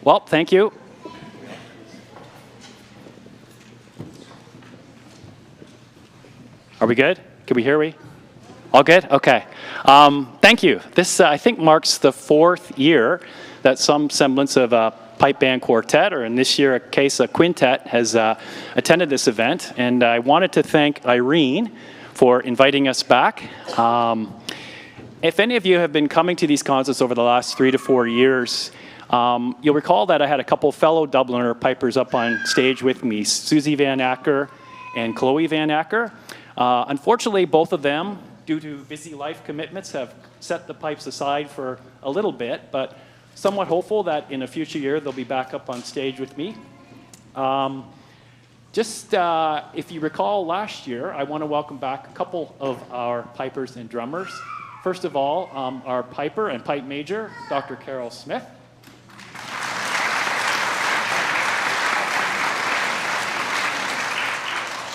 Well, thank you. Are we good? Can we hear me? All good? Okay. Thank you. This, I think, marks the 4th year that some semblance of a pipe band quartet, or in this year, a case, a quintet, has attended this event. And I wanted to thank Irene for inviting us back. If any of you have been coming to these concerts over the last 3 to 4 years, you'll recall that I had a couple fellow Dubliner pipers up on stage with me, Susie Van Acker and Chloe Van Acker. Unfortunately, both of them, due to busy life commitments, have set the pipes aside for a little bit, but somewhat hopeful that in a future year they'll be back up on stage with me. If you recall last year, I want to welcome back a couple of our pipers and drummers. First of all, our piper and pipe major, Dr. Carol Smith.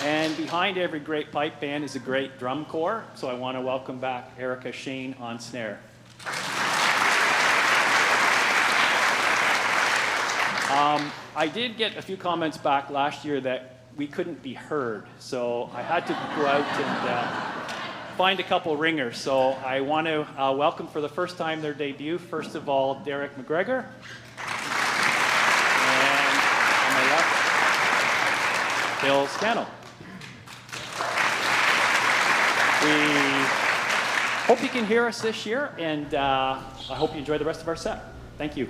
And behind every great pipe band is a great drum corps, so I want to welcome back Erica Shane on snare. I did get a few comments back last year that we couldn't be heard, so I had to go out and find a couple ringers. So I want to welcome for the first time their debut, first of all, Derek McGregor. And on my left, Bill Scannell. We hope you can hear us this year, and I hope you enjoy the rest of our set. Thank you.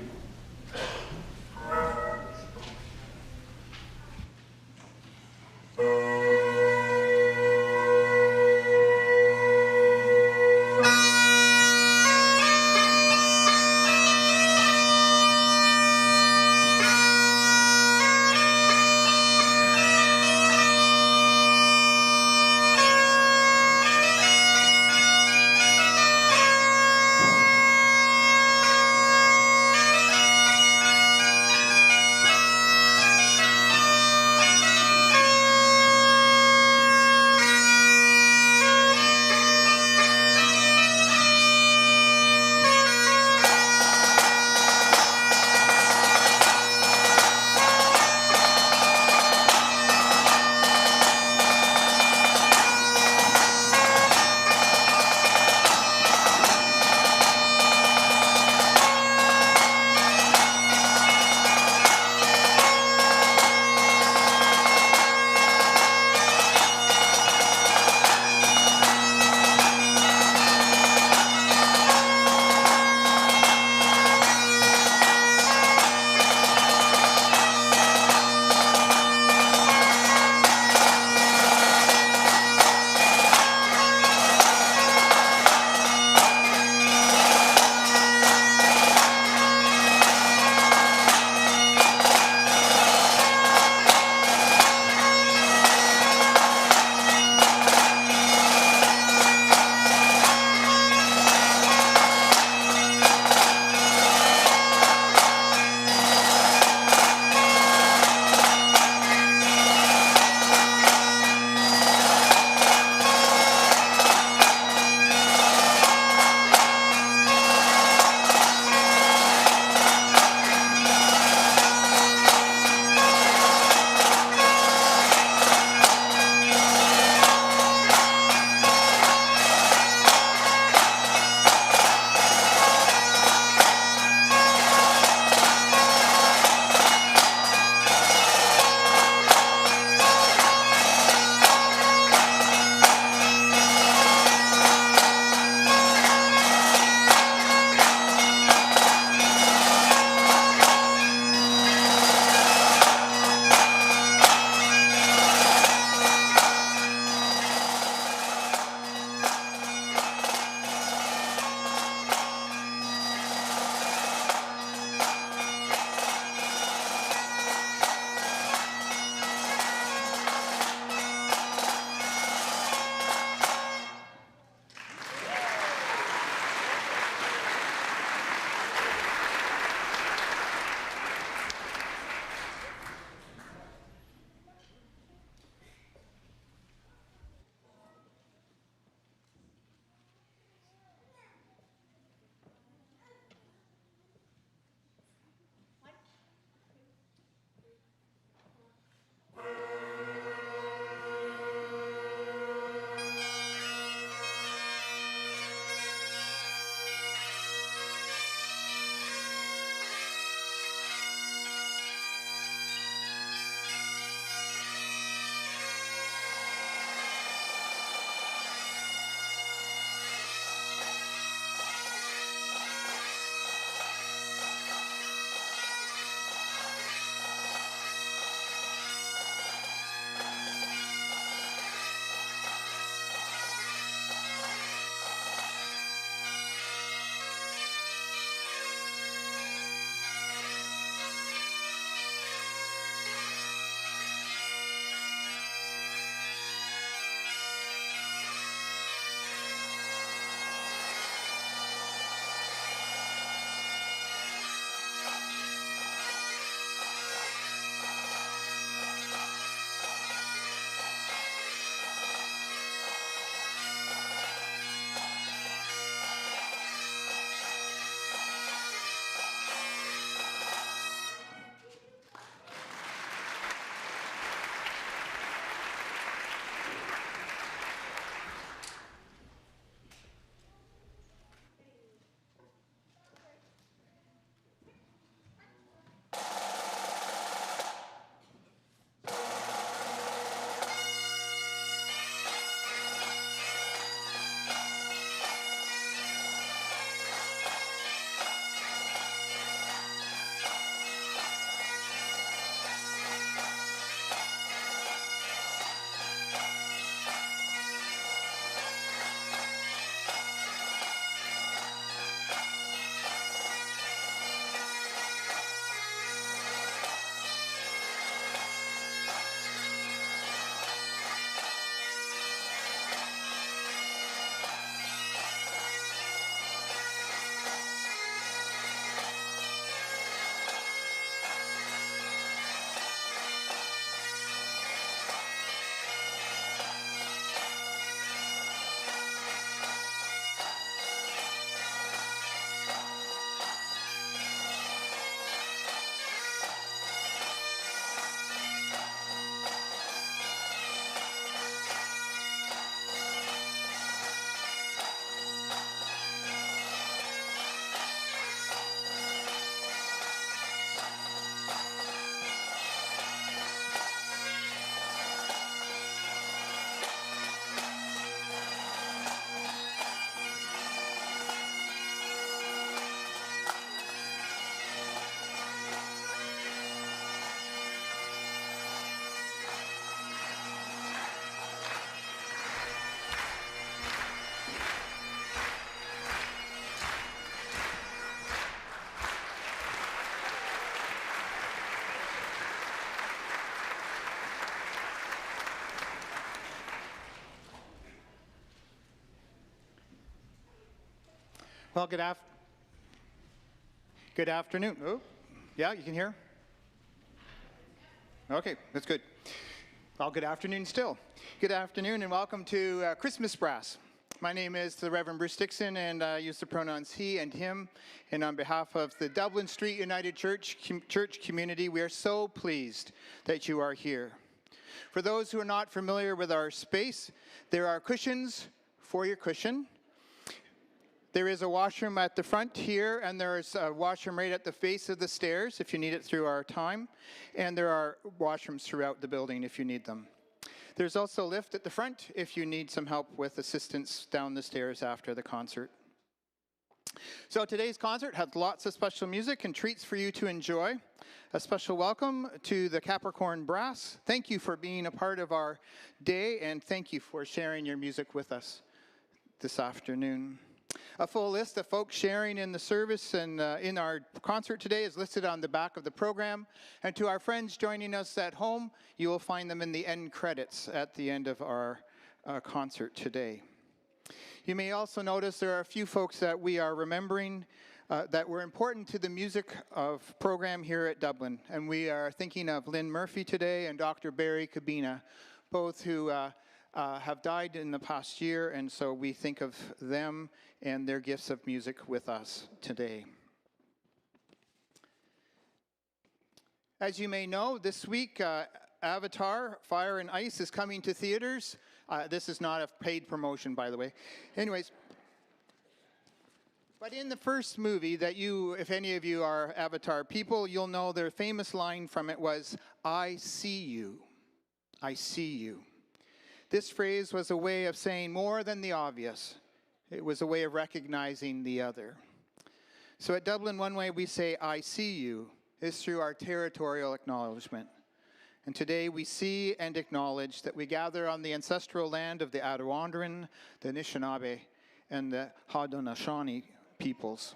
Well, good afternoon. Oh, yeah, you can hear? Okay, that's good. Well, good afternoon still. Good afternoon and welcome to Christmas Brass. My name is the Reverend Bruce Dixon, and I use the pronouns he and him. And on behalf of the Dublin Street United Church community, we are so pleased that you are here. For those who are not familiar with our space, there are cushions for your cushion. There is a washroom at the front here, and there is a washroom right at the face of the stairs if you need it through our time. And there are washrooms throughout the building if you need them. There's also a lift at the front if you need some help with assistance down the stairs after the concert. So today's concert has lots of special music and treats for you to enjoy. A special welcome to the Capricorn Brass. Thank you for being a part of our day, and thank you for sharing your music with us this afternoon. A full list of folks sharing in the service and in our concert today is listed on the back of the program. And to our friends joining us at home, you will find them in the end credits at the end of our concert today. You may also notice there are a few folks that we are remembering that were important to the music of program here at Dublin. And we are thinking of Lynn Murphy today and Dr. Barry Cabina, both who have died in the past year, and so we think of them and their gifts of music with us today. As you may know, this week, Avatar, Fire and Ice is coming to theaters. This is not a paid promotion, by the way. Anyways, but in the first movie that if any of you are Avatar people, you'll know their famous line from it was, "I see you. I see you." This phrase was a way of saying more than the obvious. It was a way of recognizing the other. So at Dublin, one way we say, "I see you," is through our territorial acknowledgement. And today we see and acknowledge that we gather on the ancestral land of the Arawandran, the Anishinaabe, and the Haudenosaunee peoples.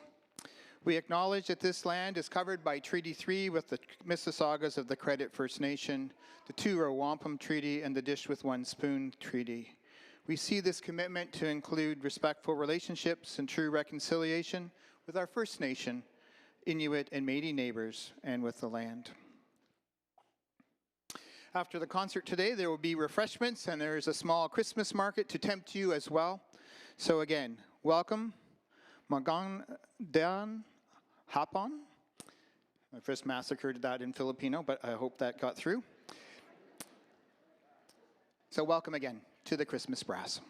We acknowledge that this land is covered by Treaty 3 with the Mississaugas of the Credit First Nation, the 2 Wampum Treaty, and the Dish with One Spoon Treaty. We see this commitment to include respectful relationships and true reconciliation with our First Nation, Inuit, and Métis neighbors, and with the land. After the concert today, there will be refreshments, and there is a small Christmas market to tempt you as well. So again, welcome. Magandang hapon. I first massacred that in Filipino, but I hope that got through. So welcome again to the Christmas Brass.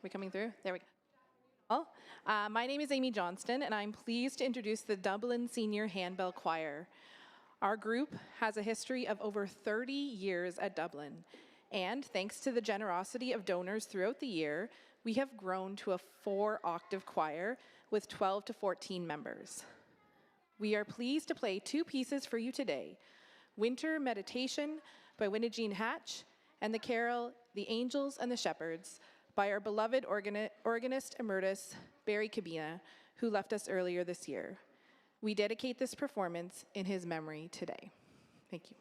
We coming through? There we go. My name is Amy Johnston, and I'm pleased to introduce the Dublin Senior Handbell Choir. Our group has a history of over 30 years at Dublin, and thanks to the generosity of donors throughout the year, we have grown to a 4-octave choir with 12 to 14 members. We are pleased to play 2 pieces for you today: Winter Meditation by Winnie-Jean Hatch, and the carol The Angels and the Shepherds by our beloved organist emeritus, Barry Cabina, who left us earlier this year. We dedicate this performance in his memory today. Thank you.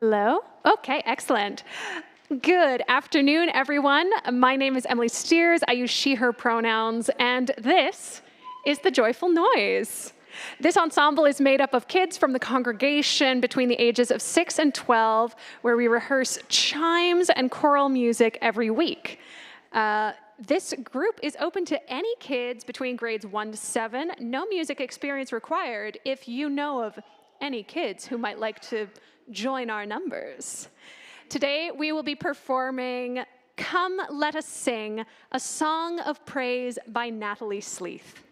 Hello? Okay, excellent. Good afternoon, everyone. My name is Emily Steers. I use she, her pronouns, and this is The Joyful Noise. This ensemble is made up of kids from the congregation between the ages of 6 and 12, where we rehearse chimes and choral music every week. This group is open to any kids between grades 1 to 7. No music experience required if you know of any kids who might like to join our numbers. Today, we will be performing Come Let Us Sing, a song of praise by Natalie Sleeth.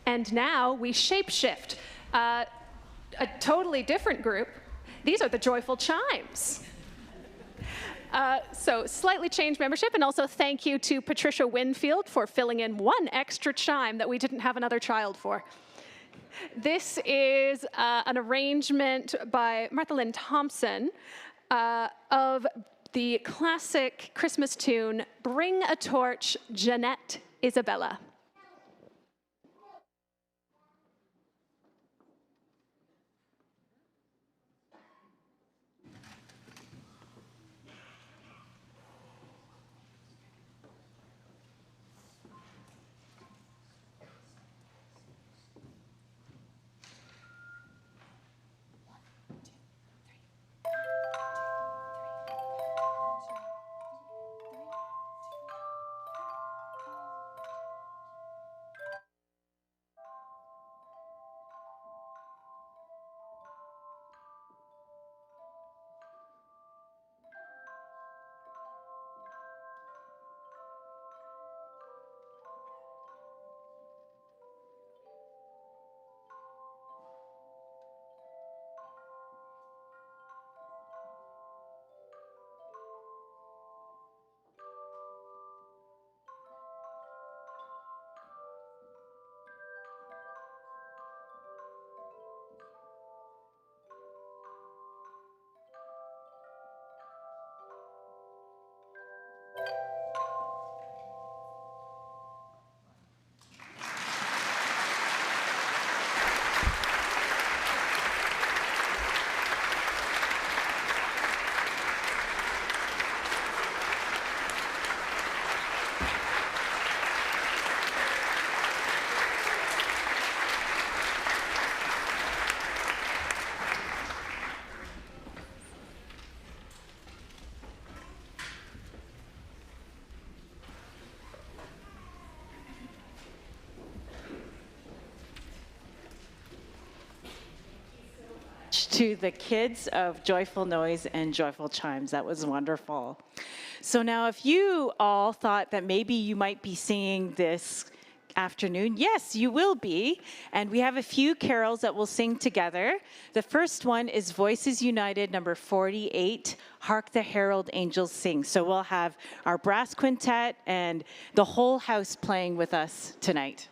And now we shapeshift. A totally different group. These are the Joyful Chimes. So slightly changed membership, and also thank you to Patricia Winfield for filling in one extra chime that we didn't have another child for. This is an arrangement by Martha Lynn Thompson of the classic Christmas tune, Bring a Torch, Jeanette Isabella. To the kids of Joyful Noise and Joyful Chimes. That was wonderful. So now if you all thought that maybe you might be singing this afternoon, yes, you will be. And we have a few carols that we'll sing together. The first one is Voices United, number 48, Hark the Herald Angels Sing. So we'll have our brass quintet and the whole house playing with us tonight.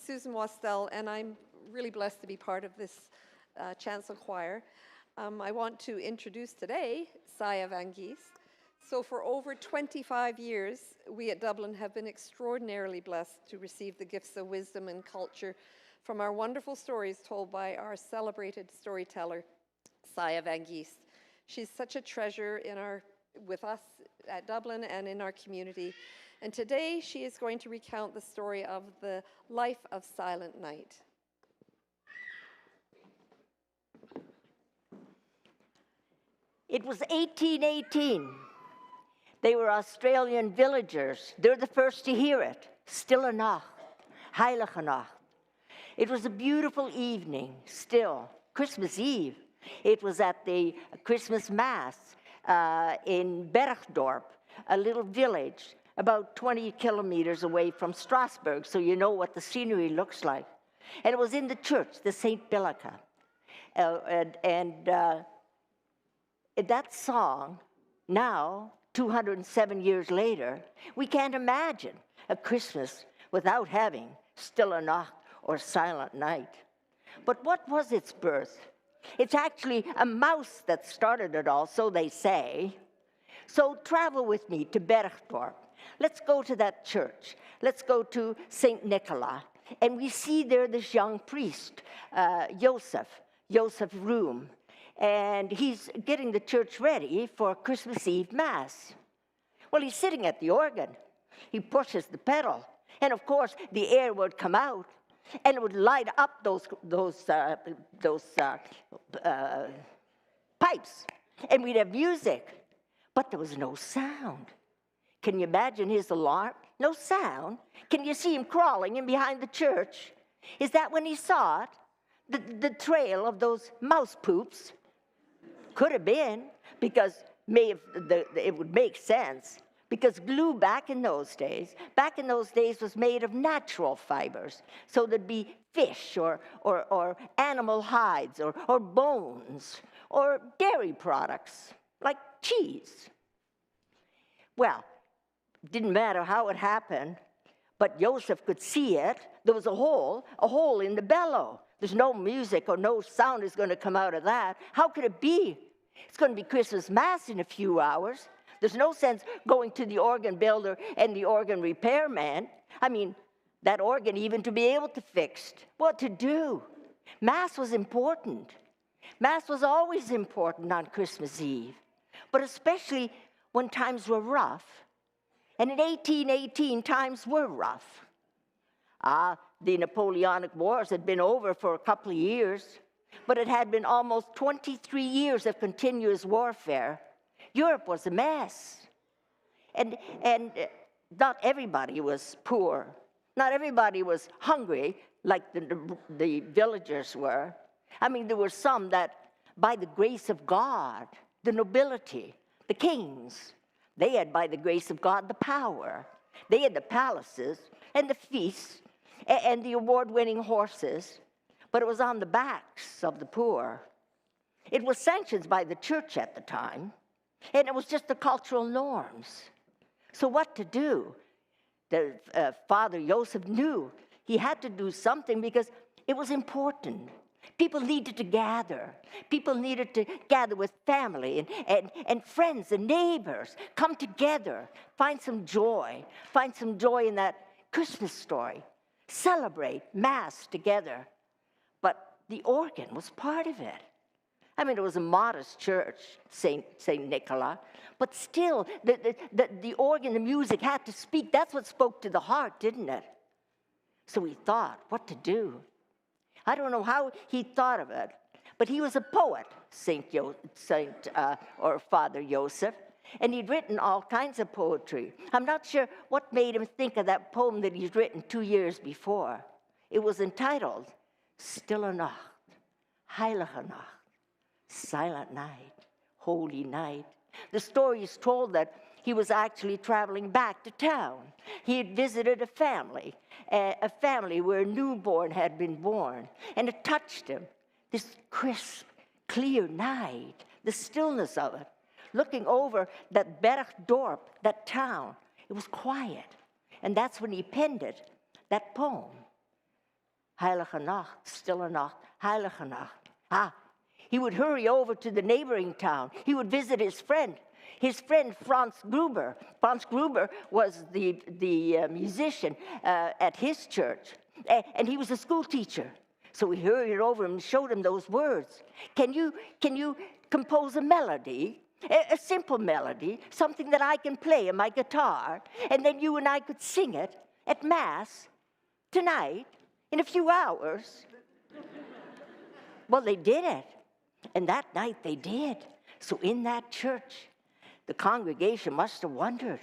Susan Wastel, and I'm really blessed to be part of this chancel choir. I want to introduce today Saya Van Gies. So for over 25 years, we at Dublin have been extraordinarily blessed to receive the gifts of wisdom and culture from our wonderful stories told by our celebrated storyteller, Saya Van Gies. She's such a treasure with us at Dublin and in our community. And today she is going to recount the story of the life of Silent Night. It was 1818. They were Australian villagers. They're the first to hear it. Stille Nacht, Heilige Nacht. It was a beautiful evening, still, Christmas Eve. It was at the Christmas Mass in Bergdorp, a little village about 20 kilometers away from Strasbourg, so you know what the scenery looks like. And it was in the church, the St. Billica. That song, now, 207 years later, we can't imagine a Christmas without having Stille Nacht or Silent Night. But what was its birth? It's actually a mouse that started it all, so they say. So travel with me to Bergdorp. Let's go to that church. Let's go to St. Nicholas. And we see there this young priest, Joseph Room. And he's getting the church ready for Christmas Eve Mass. Well, he's sitting at the organ. He pushes the pedal. And of course, the air would come out. And it would light up those pipes. And we'd have music. But there was no sound. Can you imagine his alarm? No sound. Can you see him crawling in behind the church? Is that when he saw it? The trail of those mouse poops? Could have been, because it would make sense. Because glue back in those days was made of natural fibers. So there'd be fish or animal hides or bones or dairy products like cheese. Well, it didn't matter how it happened, but Joseph could see it. There was a hole in the bellow. There's no music or no sound is going to come out of that. How could it be? It's going to be Christmas Mass in a few hours. There's no sense going to the organ builder and the organ repairman. I mean, that organ even to be able to fix. What to do? Mass was important. Mass was always important on Christmas Eve, but especially when times were rough. And in 1818, times were rough. The Napoleonic Wars had been over for a couple of years, but it had been almost 23 years of continuous warfare. Europe was a mess. And not everybody was poor. Not everybody was hungry like the villagers were. I mean, there were some that, by the grace of God, the nobility, the kings, they had, by the grace of God, the power. They had the palaces and the feasts and the award-winning horses, but it was on the backs of the poor. It was sanctioned by the church at the time, and it was just the cultural norms. So what to do? The Father Joseph knew he had to do something because it was important. People needed to gather. People needed to gather with family and friends and neighbors. Come together. Find some joy. Find some joy in that Christmas story. Celebrate Mass together. But the organ was part of it. I mean, it was a modest church, St. Nicholas, but still, the organ, the music had to speak. That's what spoke to the heart, didn't it? So he thought, what to do? I don't know how he thought of it, but he was a poet, Father Joseph, and he'd written all kinds of poetry. I'm not sure what made him think of that poem that he'd written 2 years before. It was entitled, Stille Nacht, Heilige Nacht, Silent Night, Holy Night. The story is told that he was actually traveling back to town. He had visited a family where a newborn had been born, and it touched him. This crisp, clear night, the stillness of it, looking over that Bergdorp, that town, it was quiet. And that's when he penned it, that poem, Heilige Nacht, Stille Nacht, Heilige Nacht. He would hurry over to the neighboring town. He would visit his friend Franz Gruber. Franz Gruber was the musician at his church, and he was a school teacher. So he hurried over and showed him those words. Can you compose a melody, a simple melody, something that I can play on my guitar, and then you and I could sing it at Mass tonight in a few hours? Well, they did it. And that night they did. So in that church, the congregation must have wondered,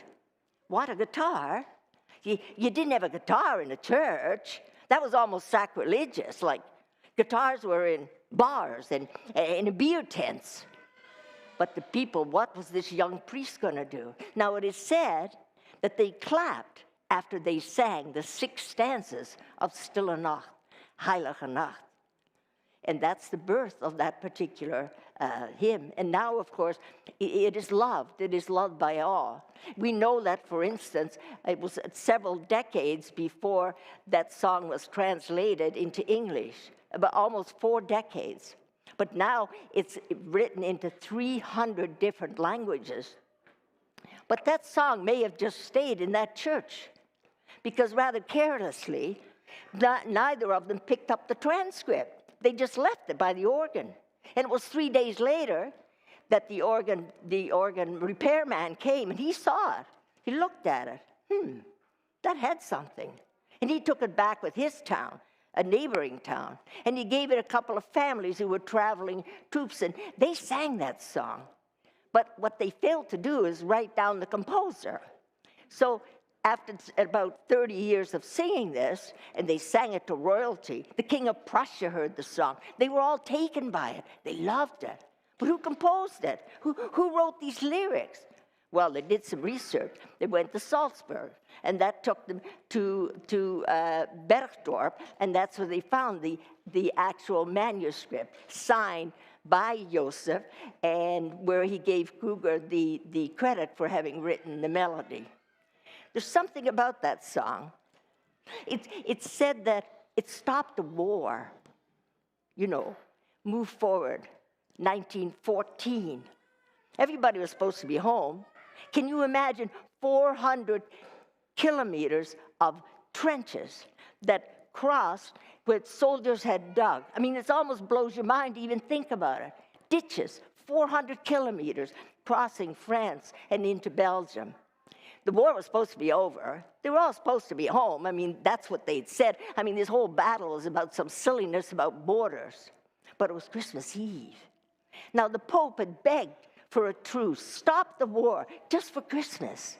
what, a guitar? You didn't have a guitar in a church. That was almost sacrilegious. Like, guitars were in bars and in beer tents. But the people, what was this young priest going to do? Now, it is said that they clapped after they sang the 6 stanzas of Stille Nacht, Heilige Nacht. And that's the birth of that particular hymn. And now, of course, it is loved. It is loved by all. We know that, for instance, it was several decades before that song was translated into English, about almost 4 decades. But now it's written into 300 different languages. But that song may have just stayed in that church, because rather carelessly, neither of them picked up the transcript. They just left it by the organ. And it was 3 days later that the organ repairman came, and he saw it. He looked at it. That had something. And he took it back with his town, a neighboring town. And he gave it a couple of families who were traveling troops, and they sang that song. But what they failed to do is write down the composer. So after about 30 years of singing this, and they sang it to royalty, the King of Prussia heard the song. They were all taken by it. They loved it. But who composed it? Who wrote these lyrics? Well, they did some research. They went to Salzburg, and that took them to Bergdorf, and that's where they found the actual manuscript signed by Joseph, and where he gave Kruger the credit for having written the melody. There's something about that song. It's said that it stopped the war, move forward, 1914. Everybody was supposed to be home. Can you imagine 400 kilometers of trenches that crossed where soldiers had dug? I mean, it almost blows your mind to even think about it. Ditches, 400 kilometers crossing France and into Belgium. The war was supposed to be over. They were all supposed to be home. I mean, that's what they'd said. I mean, this whole battle was about some silliness about borders. But it was Christmas Eve. Now, the Pope had begged for a truce, stop the war, just for Christmas.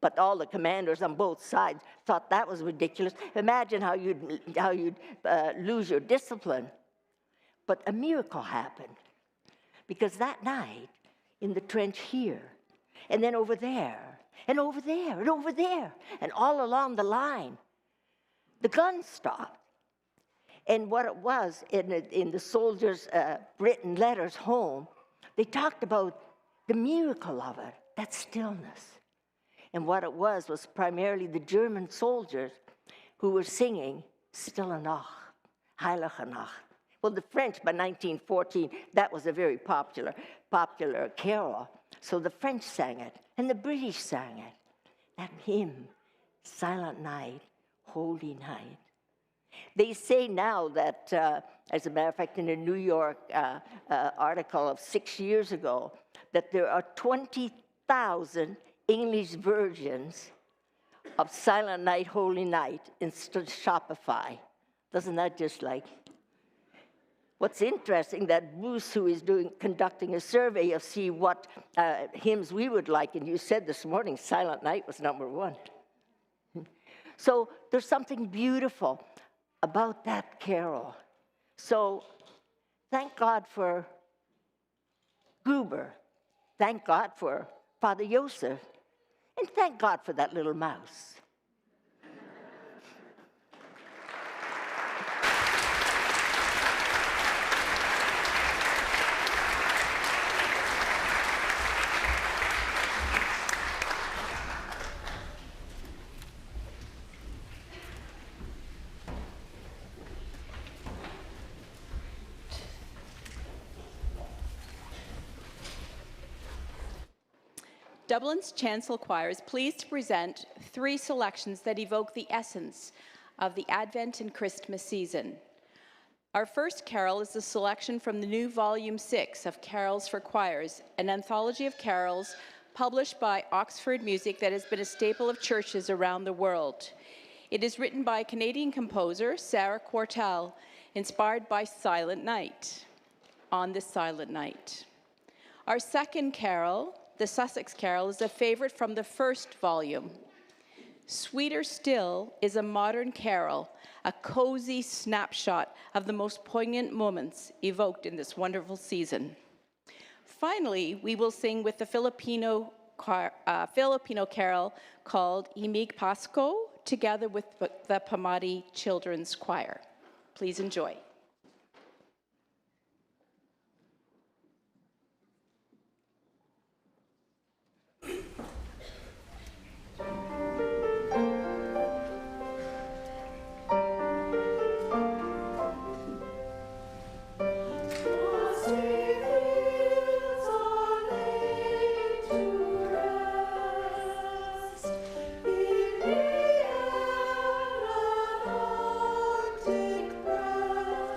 But all the commanders on both sides thought that was ridiculous. Imagine how you'd lose your discipline. But a miracle happened. Because that night, in the trench here, and then over there, and over there, and over there, and all along the line, the guns stopped. And what it was, in the soldiers' written letters home, they talked about the miracle of it, that stillness. And what it was primarily the German soldiers who were singing Stille Nacht, Heilige Nacht. Well, the French, by 1914, that was a very popular carol. So the French sang it, and the British sang it. That hymn, Silent Night, Holy Night. They say now that, as a matter of fact, in a New York article of 6 years ago, that there are 20,000 English versions of Silent Night, Holy Night in Shopify. Doesn't that just like... What's interesting, that Bruce, who is conducting a survey of see what hymns we would like, and you said this morning, Silent Night was number 1. So there's something beautiful about that carol. So thank God for Gruber. Thank God for Father Joseph. And thank God for that little mouse. Dublin's Chancel Choir is pleased to present 3 selections that evoke the essence of the Advent and Christmas season. Our first carol is a selection from the new Volume 6 of Carols for Choirs, an anthology of carols published by Oxford Music that has been a staple of churches around the world. It is written by Canadian composer Sarah Quartel, inspired by Silent Night, On This Silent Night. Our second carol, the Sussex Carol, is a favorite from the first volume. Sweeter Still is a modern carol, a cozy snapshot of the most poignant moments evoked in this wonderful season. Finally, we will sing with the Filipino carol called Imig Pasko, together with the Pamati Children's Choir. Please enjoy. Arctic breath.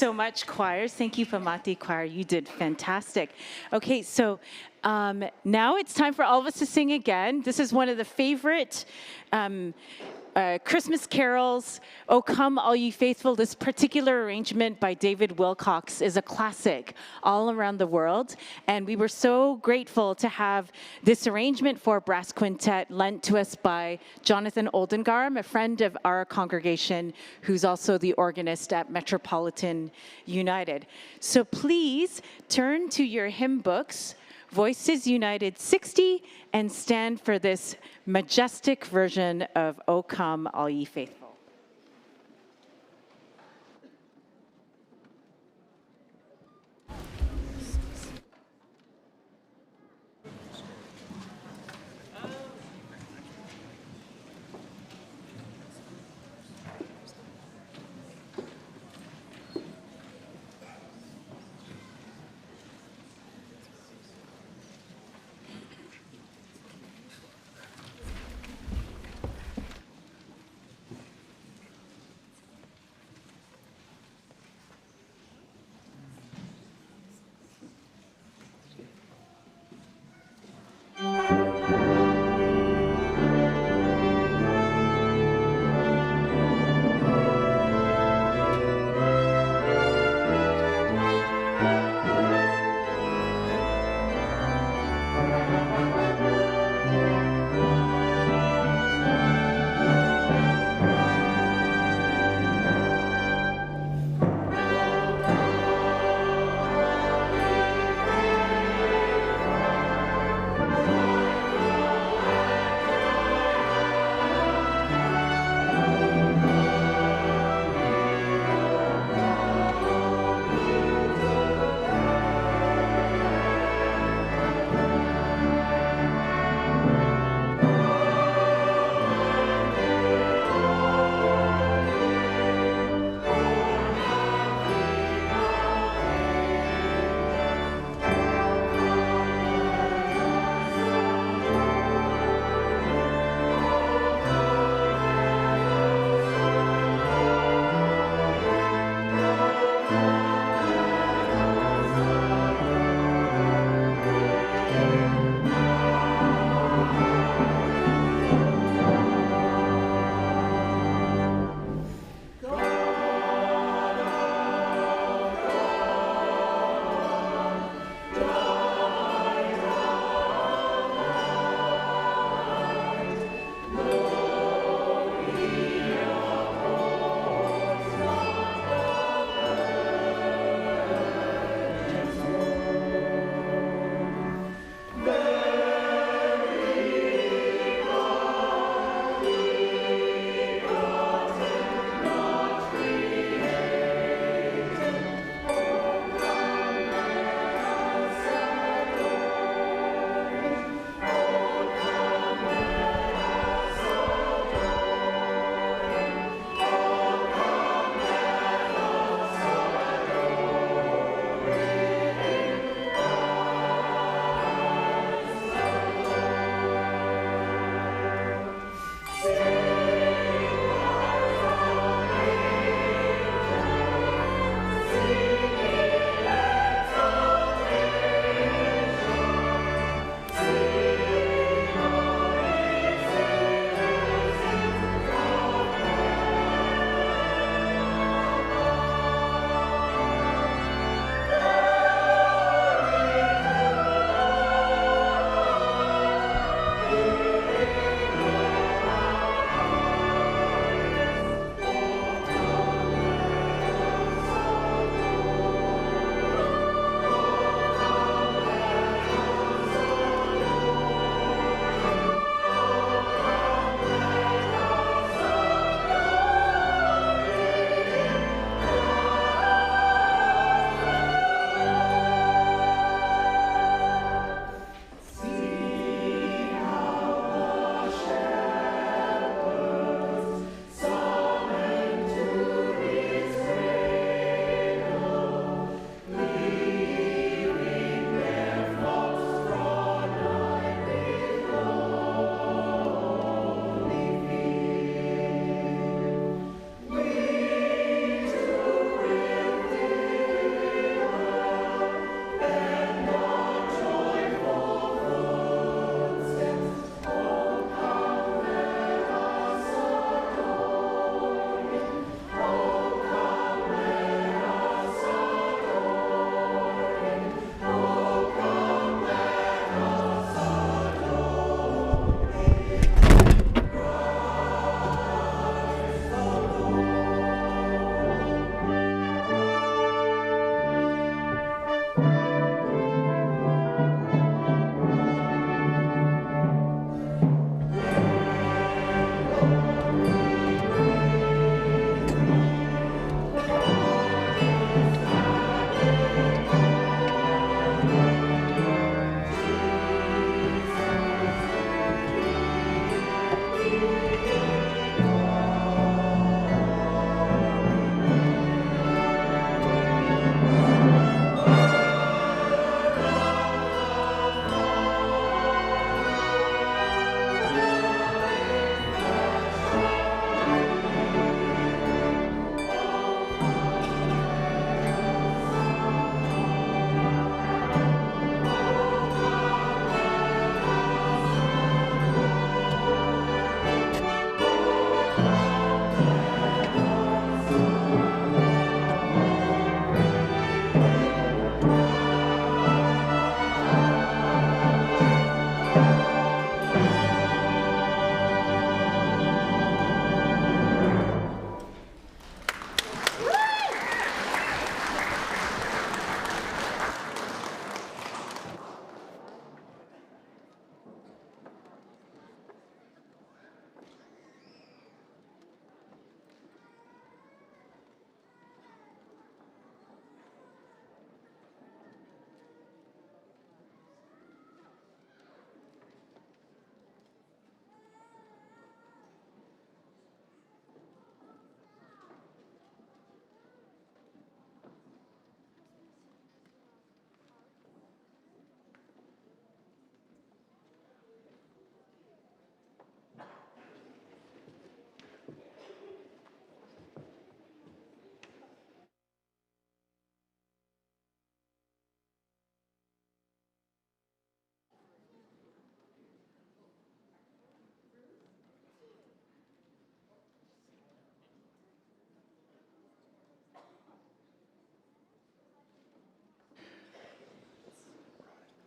so much, choirs. Thank you, Pamati Choir. You did fantastic. Okay, so now it's time for all of us to sing again. This is one of the favorite Christmas carols, O Come All Ye Faithful. This particular arrangement by David Wilcox is a classic all around the world, and we were so grateful to have this arrangement for brass quintet lent to us by Jonathan Oldengarm, a friend of our congregation who's also the organist at Metropolitan United. So please turn to your hymn books, Voices United 60, and stand for this majestic version of O Come All Ye Faithful.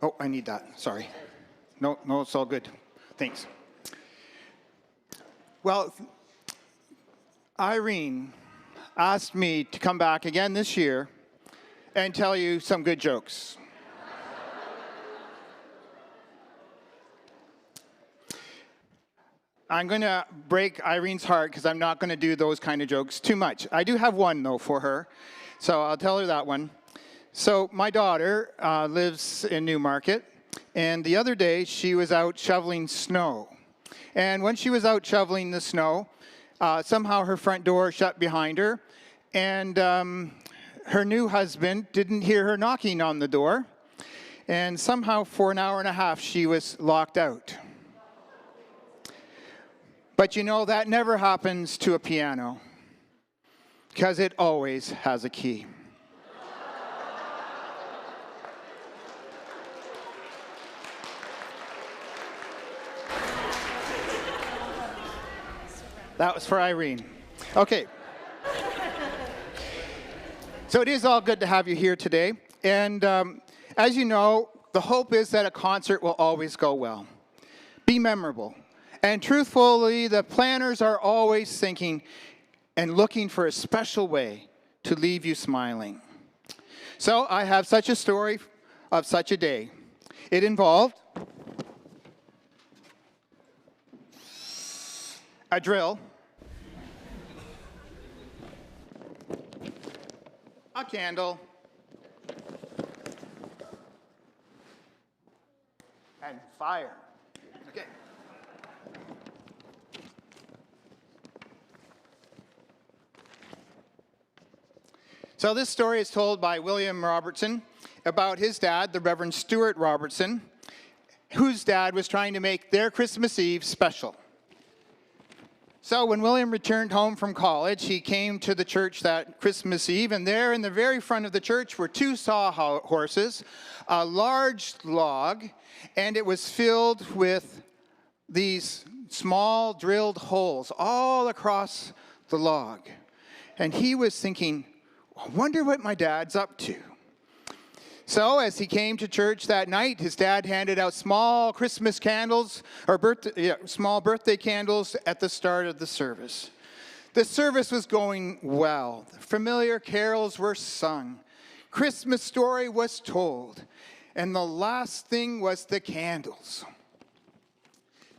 Oh, I need that. Sorry. No, it's all good. Thanks. Well, Irene asked me to come back again this year and tell you some good jokes. I'm going to break Irene's heart because I'm not going to do those kind of jokes too much. I do have one, though, for her, so I'll tell her that one. So my daughter lives in Newmarket, and the other day she was out shoveling snow. And when she was out shoveling the snow, somehow her front door shut behind her, and her new husband didn't hear her knocking on the door, and somehow for an hour and a half she was locked out. But you know, that never happens to a piano, because it always has a key. That was for Irene. Okay. So it is all good to have you here today. And as you know, the hope is that a concert will always go well. Be memorable. And truthfully, the planners are always thinking and looking for a special way to leave you smiling. So I have such a story of such a day. It involved a drill, a candle, and fire. Okay. So this story is told by William Robertson about his dad, the Reverend Stuart Robertson, whose dad was trying to make their Christmas Eve special. So when William returned home from college, he came to the church that Christmas Eve, and there in the very front of the church were two sawhorses, a large log, and it was filled with these small drilled holes all across the log. And he was thinking, I wonder what my dad's up to. So as he came to church that night, his dad handed out small Christmas candles, or small birthday candles at the start of the service. The service was going well. Familiar carols were sung. Christmas story was told. And the last thing was the candles.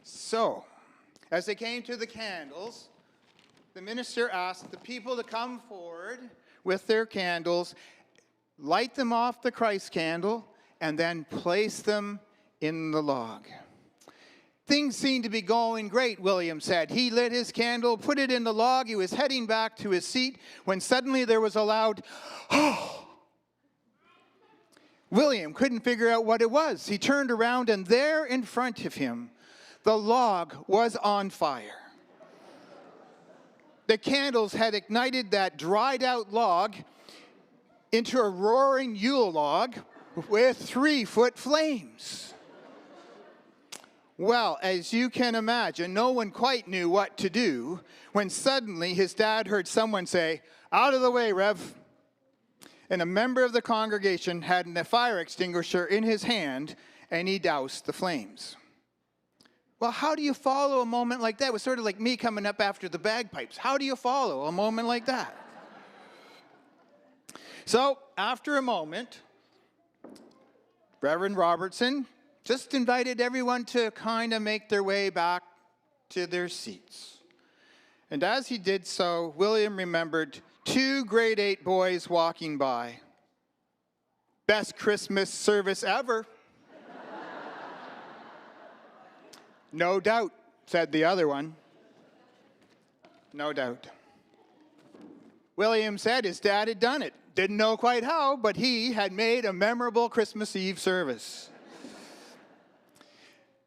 So, as they came to the candles, the minister asked the people to come forward with their candles, light them off the Christ candle, and then place them in the log. Things seemed to be going great, William said. He lit his candle, put it in the log. He was heading back to his seat when suddenly there was a loud, oh! William couldn't figure out what it was. He turned around, and there in front of him, the log was on fire. The candles had ignited that dried out log into a roaring Yule log with 3-foot flames. Well, as you can imagine, no one quite knew what to do when suddenly his dad heard someone say, "Out of the way, Rev." And a member of the congregation had a fire extinguisher in his hand, and he doused the flames. Well, how do you follow a moment like that? It was sort of like me coming up after the bagpipes. How do you follow a moment like that? So, after a moment, Reverend Robertson just invited everyone to kind of make their way back to their seats. And as he did so, William remembered 2 grade 8 boys walking by. Best Christmas service ever. No doubt, said the other one. No doubt. William said his dad had done it. Didn't know quite how, but he had made a memorable Christmas Eve service.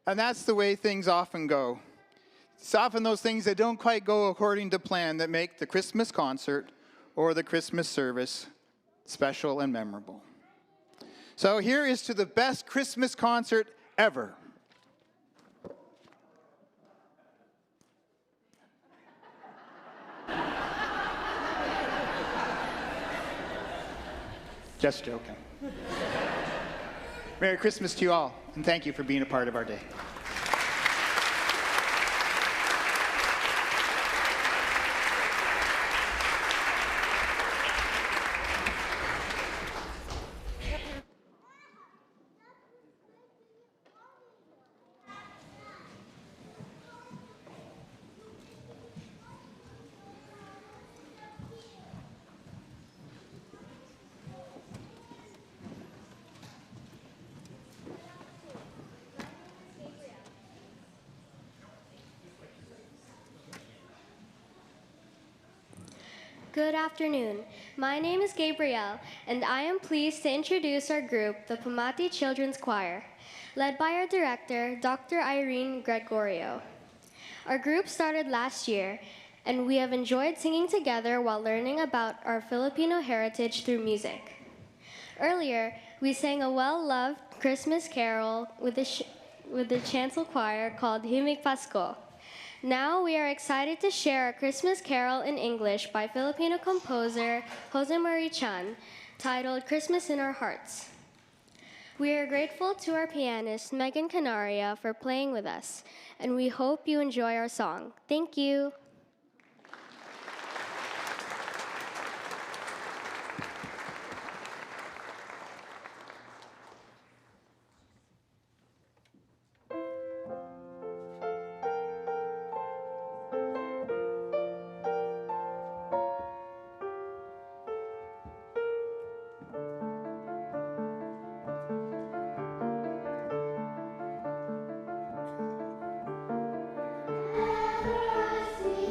And that's the way things often go. It's often those things that don't quite go according to plan that make the Christmas concert or the Christmas service special and memorable. So here is to the best Christmas concert ever. Just joking. Merry Christmas to you all, and thank you for being a part of our day. Good afternoon. My name is Gabrielle, and I am pleased to introduce our group, the Pamati Children's Choir, led by our director, Dr. Irene Gregorio. Our group started last year, and we have enjoyed singing together while learning about our Filipino heritage through music. Earlier, we sang a well-loved Christmas carol with the chancel choir called Himig Pasko. Now we are excited to share a Christmas carol in English by Filipino composer Jose Marie Chan, titled Christmas in Our Hearts. We are grateful to our pianist Megan Canaria for playing with us, and we hope you enjoy our song. Thank you. Ever I see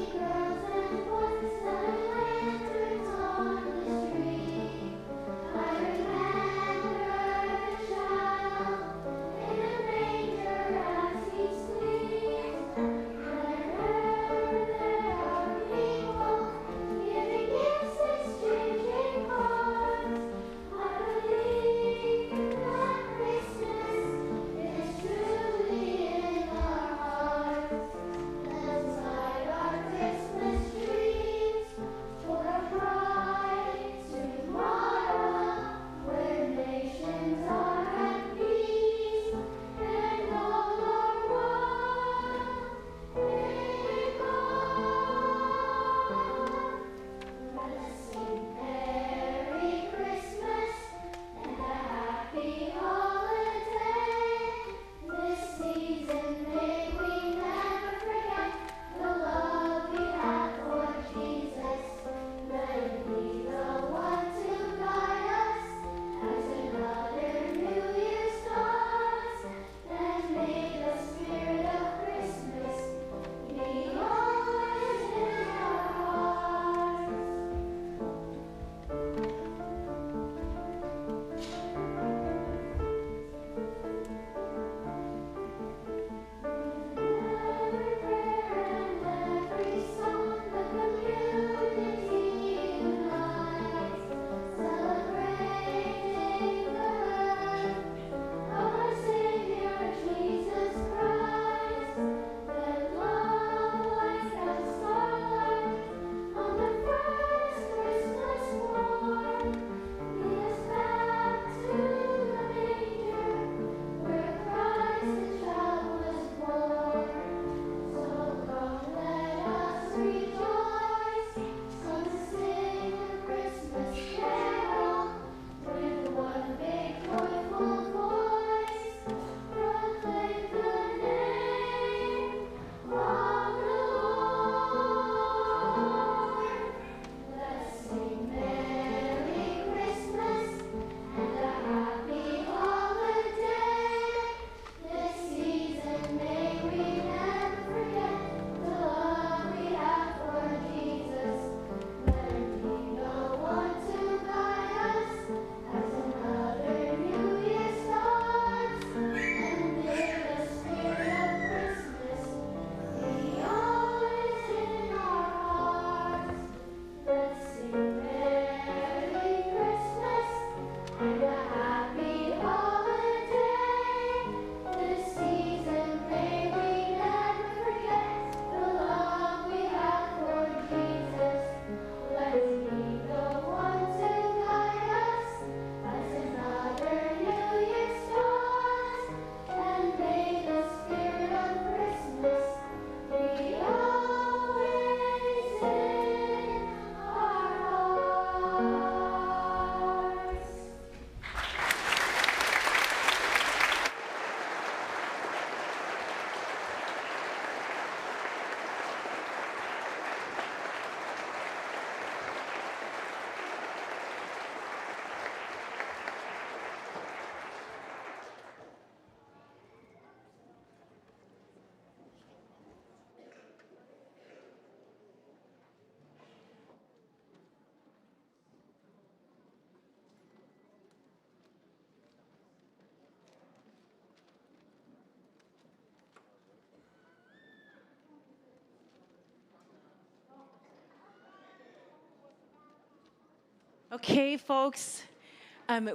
Okay, folks,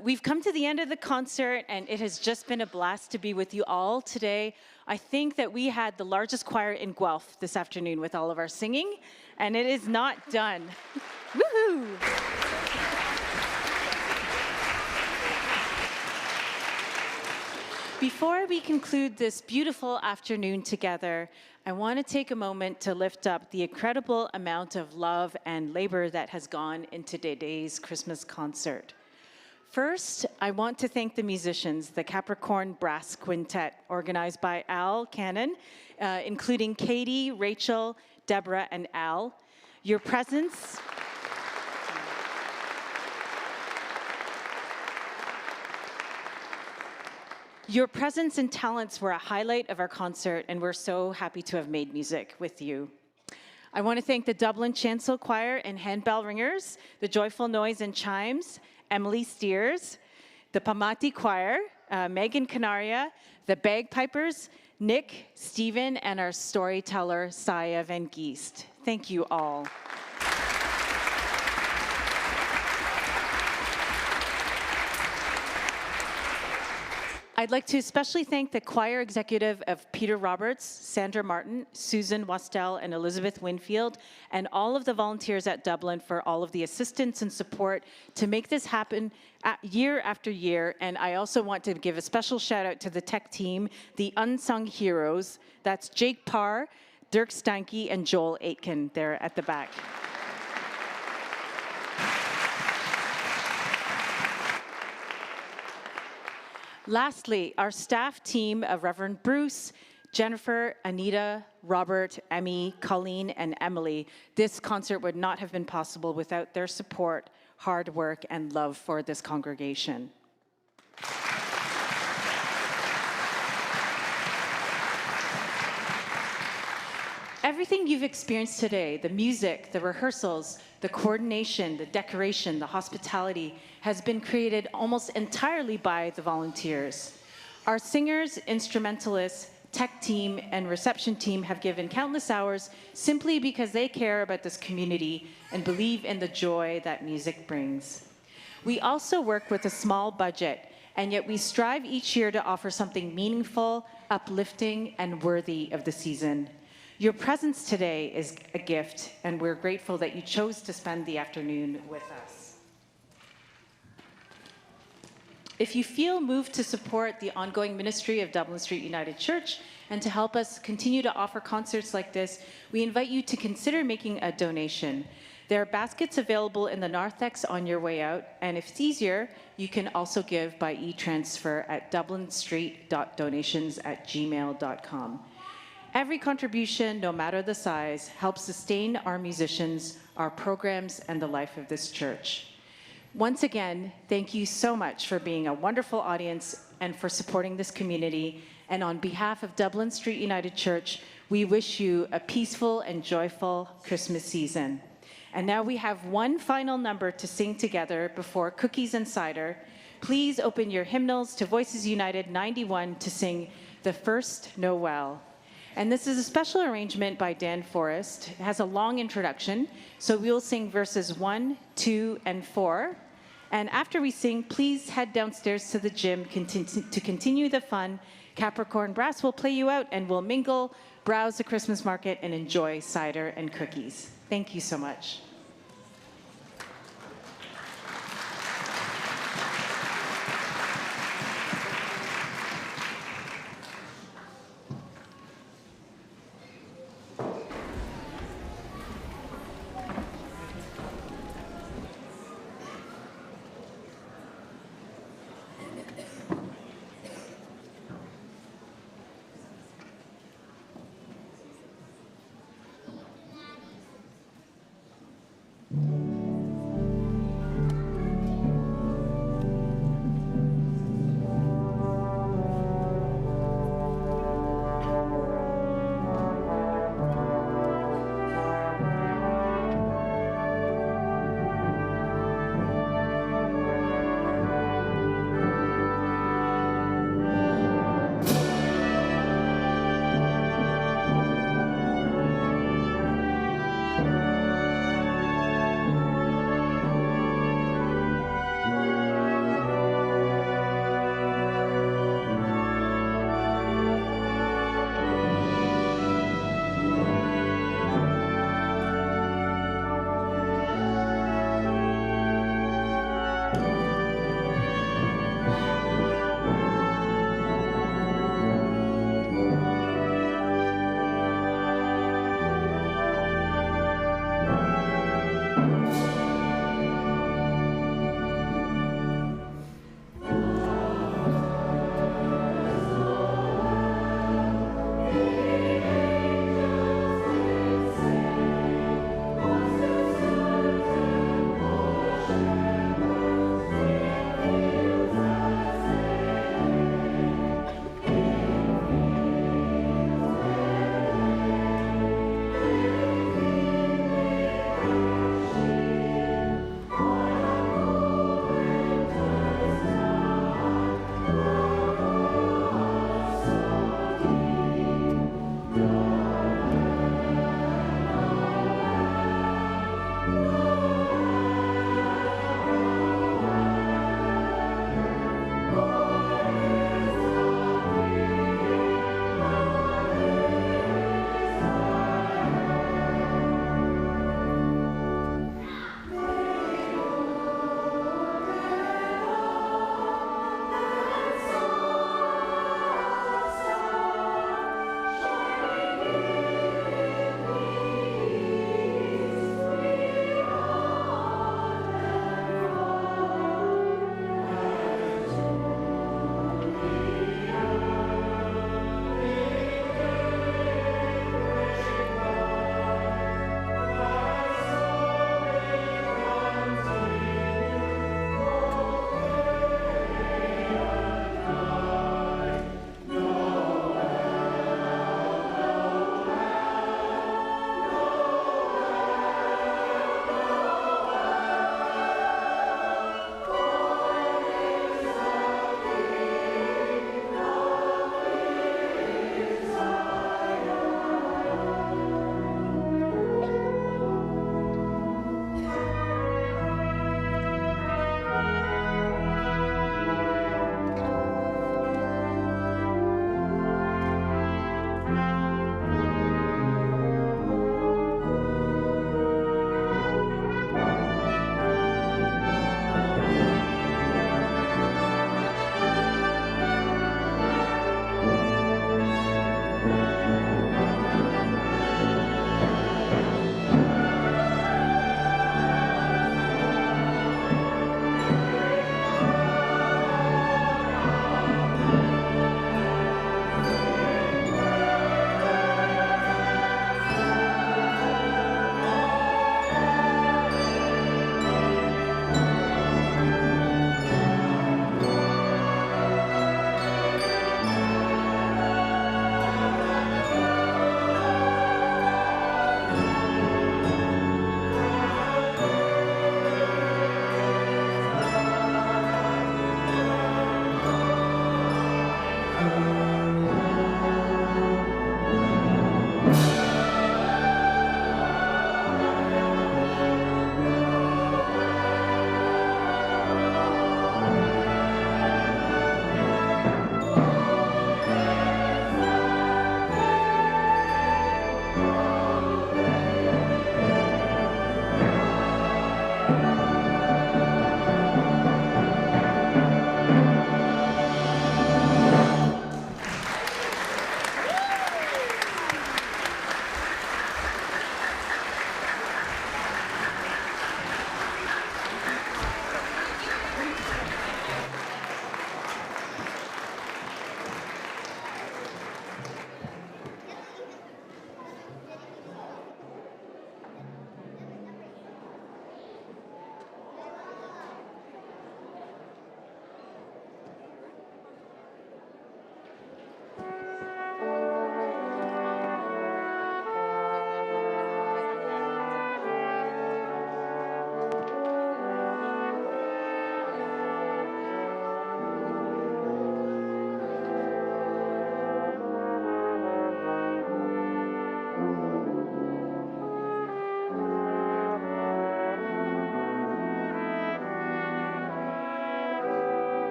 we've come to the end of the concert, and it has just been a blast to be with you all today. I think that we had the largest choir in Guelph this afternoon with all of our singing, and it is not done. Woohoo! Before we conclude this beautiful afternoon together, I want to take a moment to lift up the incredible amount of love and labor that has gone into today's Christmas concert. First, I want to thank the musicians, the Capricorn Brass Quintet, organized by Al Cannon, including Katie, Rachel, Deborah, and Al. Your presence and talents were a highlight of our concert, and we're so happy to have made music with you. I want to thank the Dublin Chancel Choir and Handbell Ringers, the Joyful Noise and Chimes, Emily Steers, the Pamati Choir, Megan Canaria, the Bagpipers, Nick, Stephen, and our storyteller, Saya Van Geest. Thank you all. I'd like to especially thank the choir executive of Peter Roberts, Sandra Martin, Susan Wastel, and Elizabeth Winfield, and all of the volunteers at Dublin for all of the assistance and support to make this happen year after year. And I also want to give a special shout out to the tech team, the unsung heroes. That's Jake Parr, Dirk Steinke, and Joel Aitken there at the back. Lastly, our staff team of Reverend Bruce, Jennifer, Anita, Robert, Emmy, Colleen, and Emily. This concert would not have been possible without their support, hard work, and love for this congregation. Everything you've experienced today, the music, the rehearsals, the coordination, the decoration, the hospitality, has been created almost entirely by the volunteers. Our singers, instrumentalists, tech team, and reception team have given countless hours simply because they care about this community and believe in the joy that music brings. We also work with a small budget, and yet we strive each year to offer something meaningful, uplifting, and worthy of the season. Your presence today is a gift, and we're grateful that you chose to spend the afternoon with us. If you feel moved to support the ongoing ministry of Dublin Street United Church and to help us continue to offer concerts like this, we invite you to consider making a donation. There are baskets available in the narthex on your way out, and if it's easier, you can also give by e-transfer at dublinstreet.donations@gmail.com. Every contribution, no matter the size, helps sustain our musicians, our programs, and the life of this church. Once again, thank you so much for being a wonderful audience and for supporting this community. And on behalf of Dublin Street United Church, we wish you a peaceful and joyful Christmas season. And now we have one final number to sing together before cookies and cider. Please open your hymnals to Voices United 91 to sing The First Noel. And this is a special arrangement by Dan Forrest. It has a long introduction, so we'll sing verses 1, 2, and 4. And after we sing, please head downstairs to the gym to continue the fun. Capricorn Brass will play you out, and we'll mingle, browse the Christmas market, and enjoy cider and cookies. Thank you so much.